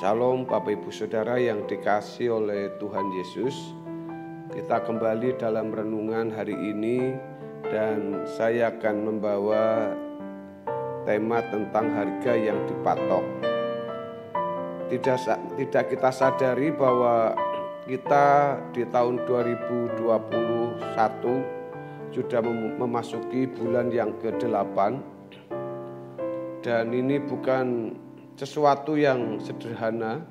Shalom Bapak Ibu Saudara yang dikasihi oleh Tuhan Yesus. Kita kembali dalam renungan hari ini dan saya akan membawa tema tentang harga yang dipatok. Tidak kita sadari bahwa kita di tahun 2021 sudah memasuki bulan yang ke-8 dan ini bukan sesuatu yang sederhana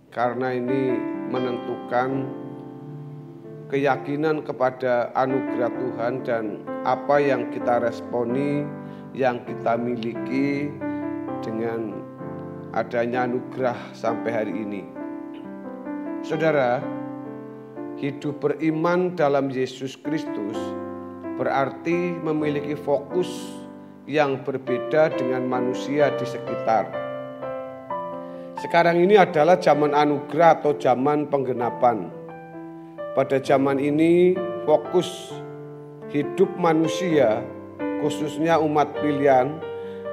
karena ini menentukan keyakinan kepada anugerah Tuhan dan apa yang kita responi, yang kita miliki dengan adanya anugerah sampai hari ini. Saudara, hidup beriman dalam Yesus Kristus berarti memiliki fokus yang berbeda dengan manusia di sekitar. Sekarang ini adalah zaman anugerah atau zaman penggenapan. Pada zaman ini fokus hidup manusia, khususnya umat pilihan,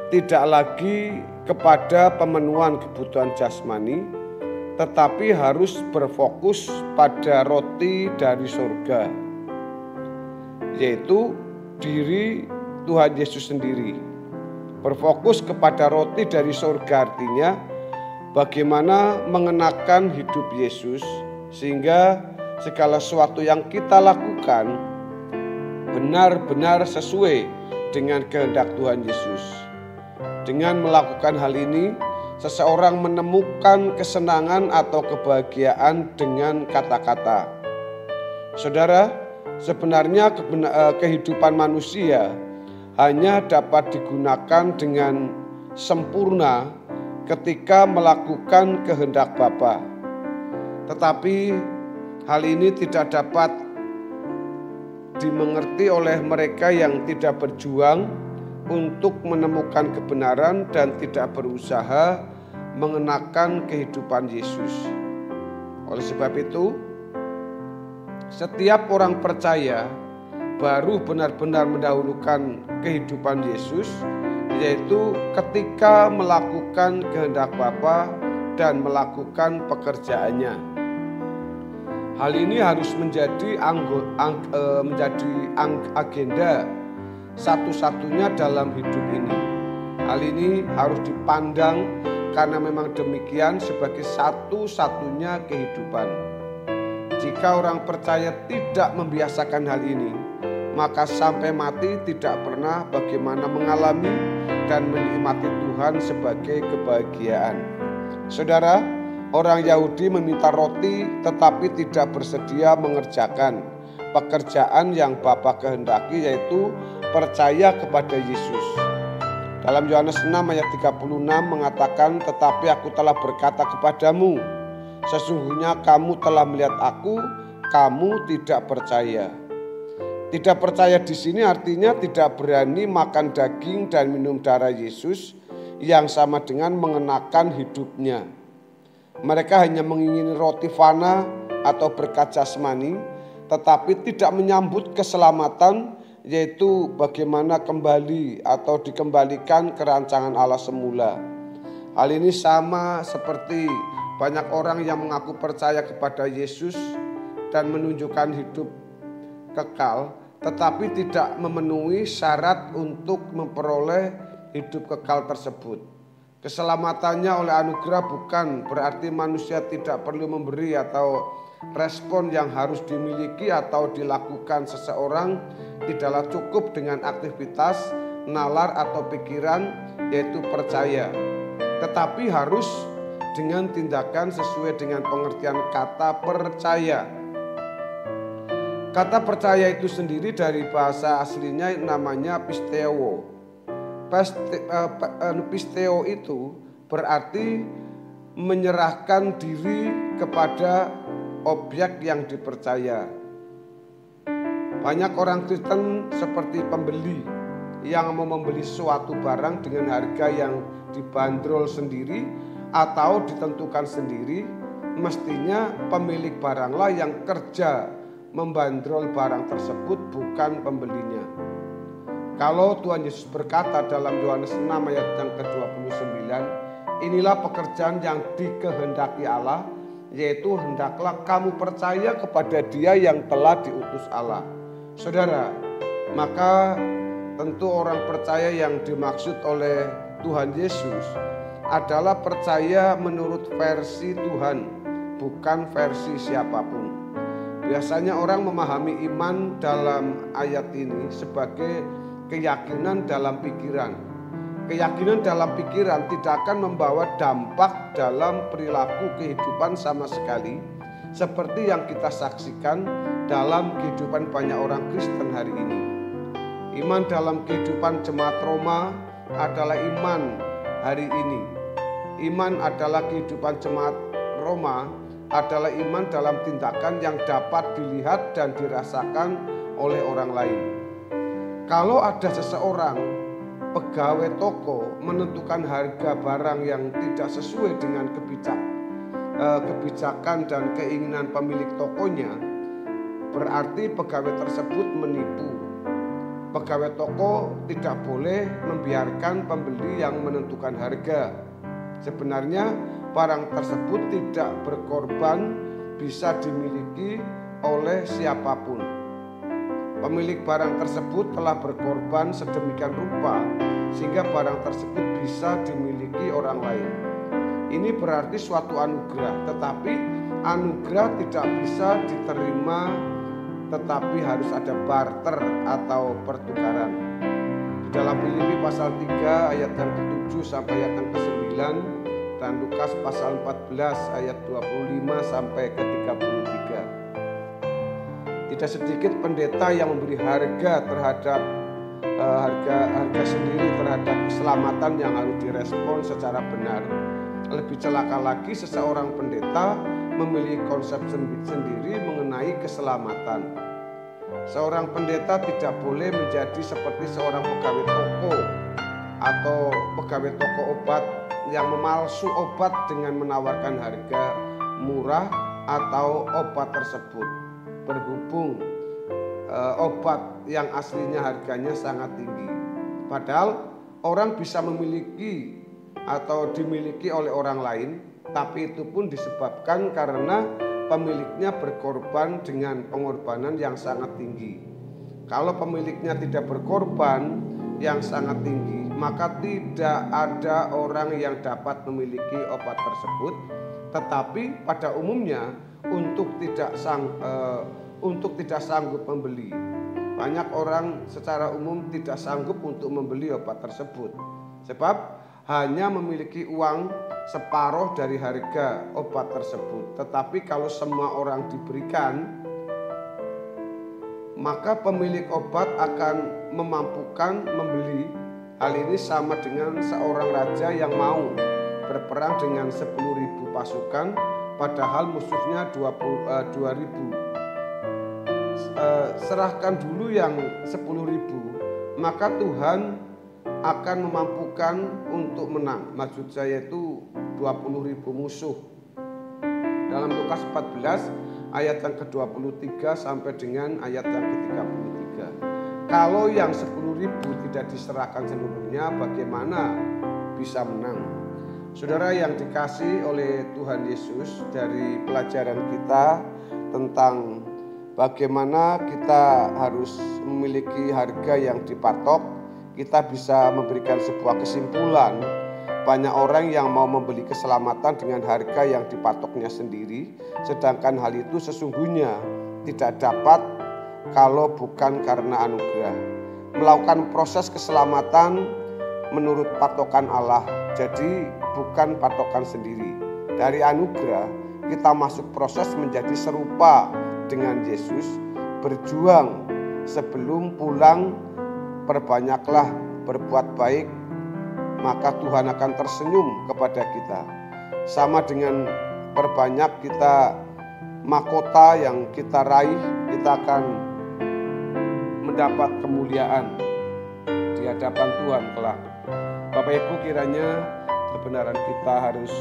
tidak lagi kepada pemenuhan kebutuhan jasmani, tetapi harus berfokus pada roti dari surga, yaitu diri Tuhan Yesus sendiri. Berfokus kepada roti dari surga artinya bagaimana mengenakan hidup Yesus sehingga segala sesuatu yang kita lakukan benar-benar sesuai dengan kehendak Tuhan Yesus. Dengan melakukan hal ini, seseorang menemukan kesenangan atau kebahagiaan dengan kata-kata. Saudara, sebenarnya kehidupan manusia hanya dapat digunakan dengan sempurna ketika melakukan kehendak Bapa. Tetapi hal ini tidak dapat dimengerti oleh mereka yang tidak berjuang untuk menemukan kebenaran dan tidak berusaha mengenakan kehidupan Yesus. Oleh sebab itu, setiap orang percaya baru benar-benar mendahulukan kehidupan Yesus, yaitu ketika melakukan kehendak Bapa dan melakukan pekerjaannya. Hal ini harus menjadi agenda satu-satunya dalam hidup ini. Hal ini harus dipandang karena memang demikian sebagai satu-satunya kehidupan. Jika orang percaya tidak membiasakan hal ini, maka sampai mati tidak pernah bagaimana mengalami dan menikmati Tuhan sebagai kebahagiaan. Saudara, orang Yahudi meminta roti tetapi tidak bersedia mengerjakan pekerjaan yang Bapa kehendaki, yaitu percaya kepada Yesus. Dalam Yohanes 6 ayat 36 mengatakan, "Tetapi aku telah berkata kepadamu, sesungguhnya kamu telah melihat aku, kamu tidak percaya." Tidak percaya di sini artinya tidak berani makan daging dan minum darah Yesus yang sama dengan mengenakan hidupnya. Mereka hanya mengingini roti fana atau berkat jasmani, tetapi tidak menyambut keselamatan, yaitu bagaimana kembali atau dikembalikan ke rancangan Allah semula. Hal ini sama seperti banyak orang yang mengaku percaya kepada Yesus dan menunjukkan hidup kekal, tetapi tidak memenuhi syarat untuk memperoleh hidup kekal tersebut. Keselamatannya oleh anugerah bukan berarti manusia tidak perlu memberi atau respon yang harus dimiliki atau dilakukan seseorang tidaklah cukup dengan aktivitas, nalar atau pikiran, yaitu percaya. Tetapi harus dengan tindakan sesuai dengan pengertian kata percaya. Kata percaya itu sendiri dari bahasa aslinya namanya pisteo. Pisteo itu berarti menyerahkan diri kepada objek yang dipercaya. Banyak orang Kristen seperti pembeli yang mau membeli suatu barang dengan harga yang dibanderol sendiri atau ditentukan sendiri, mestinya pemilik baranglah yang kerja membandrol barang tersebut, bukan pembelinya. Kalau Tuhan Yesus berkata dalam Yohanes 6 ayat yang ke-29, Inilah pekerjaan yang dikehendaki Allah, yaitu hendaklah kamu percaya kepada Dia yang telah diutus Allah. Saudara, maka tentu orang percaya yang dimaksud oleh Tuhan Yesus adalah percaya menurut versi Tuhan, bukan versi siapapun. Biasanya orang memahami iman dalam ayat ini sebagai keyakinan dalam pikiran. Keyakinan dalam pikiran tidak akan membawa dampak dalam perilaku kehidupan sama sekali, seperti yang kita saksikan dalam kehidupan banyak orang Kristen hari ini. Iman dalam kehidupan jemaat Roma adalah iman hari ini. Iman adalah kehidupan jemaat Roma adalah iman dalam tindakan yang dapat dilihat dan dirasakan oleh orang lain. Kalau ada seseorang pegawai toko menentukan harga barang yang tidak sesuai dengan kebijakan dan keinginan pemilik tokonya, berarti pegawai tersebut menipu. Pegawai toko tidak boleh membiarkan pembeli yang menentukan harga. Sebenarnya barang tersebut tidak berkorban, bisa dimiliki oleh siapapun. Pemilik barang tersebut telah berkorban sedemikian rupa sehingga barang tersebut bisa dimiliki orang lain. Ini berarti suatu anugerah, tetapi anugerah tidak bisa diterima, tetapi harus ada barter atau pertukaran. Di dalam Filipi pasal 3 ayat yang ke-7 sampai ayat yang ke-9 dan Lukas pasal 14 ayat 25 sampai ke-33. Tidak sedikit pendeta yang memberi harga terhadap harga sendiri terhadap keselamatan yang harus direspon secara benar. Lebih celaka lagi seseorang pendeta memiliki konsep sendiri mengenai keselamatan. Seorang pendeta tidak boleh menjadi seperti seorang pegawai toko atau pegawai toko obat yang memalsu obat dengan menawarkan harga murah atau obat tersebut. Berhubung obat yang aslinya harganya sangat tinggi. Padahal orang bisa memiliki atau dimiliki oleh orang lain, tapi itu pun disebabkan karena pemiliknya berkorban dengan pengorbanan yang sangat tinggi. Kalau pemiliknya tidak berkorban yang sangat tinggi, maka tidak ada orang yang dapat memiliki obat tersebut. Tetapi pada umumnya untuk tidak sanggup membeli. Banyak orang secara umum tidak sanggup untuk membeli obat tersebut, sebab hanya memiliki uang separuh dari harga obat tersebut. Tetapi kalau semua orang diberikan, maka pemilik obat akan memampukan membeli. Hal ini sama dengan seorang raja yang mau berperang dengan 10.000 pasukan, padahal musuhnya 2.000. Serahkan dulu yang 10.000, maka Tuhan akan memampukan untuk menang. Maksud saya itu 20.000 musuh. Dalam Lukas 14 ayat yang ke-23 sampai dengan ayat yang ke-33. Kalau yang 10.000 tidak diserahkan seluruhnya, bagaimana bisa menang? Saudara yang dikasih oleh Tuhan Yesus, dari pelajaran kita tentang bagaimana kita harus memiliki harga yang dipatok, kita bisa memberikan sebuah kesimpulan. Banyak orang yang mau membeli keselamatan dengan harga yang dipatoknya sendiri, sedangkan hal itu sesungguhnya tidak dapat kalau bukan karena anugerah. Melakukan proses keselamatan menurut patokan Allah, jadi bukan patokan sendiri. Dari anugerah kita masuk proses menjadi serupa dengan Yesus, berjuang sebelum pulang. Perbanyaklah berbuat baik, maka Tuhan akan tersenyum kepada kita. Sama dengan perbanyak kita mahkota yang kita raih, kita akan mendapat kemuliaan di hadapan Tuhan kelak. Bapak Ibu, kiranya kebenaran kita harus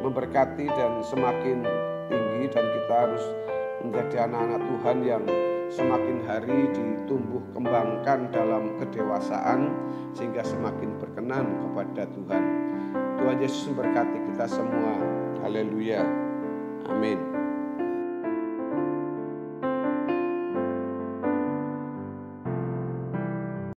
memberkati dan semakin tinggi, dan kita harus menjadi anak-anak Tuhan yang semakin hari ditumbuh kembangkan dalam kedewasaan sehingga semakin berkenan kepada Tuhan. Tuhan Yesus memberkati kita semua. Haleluya. Amin.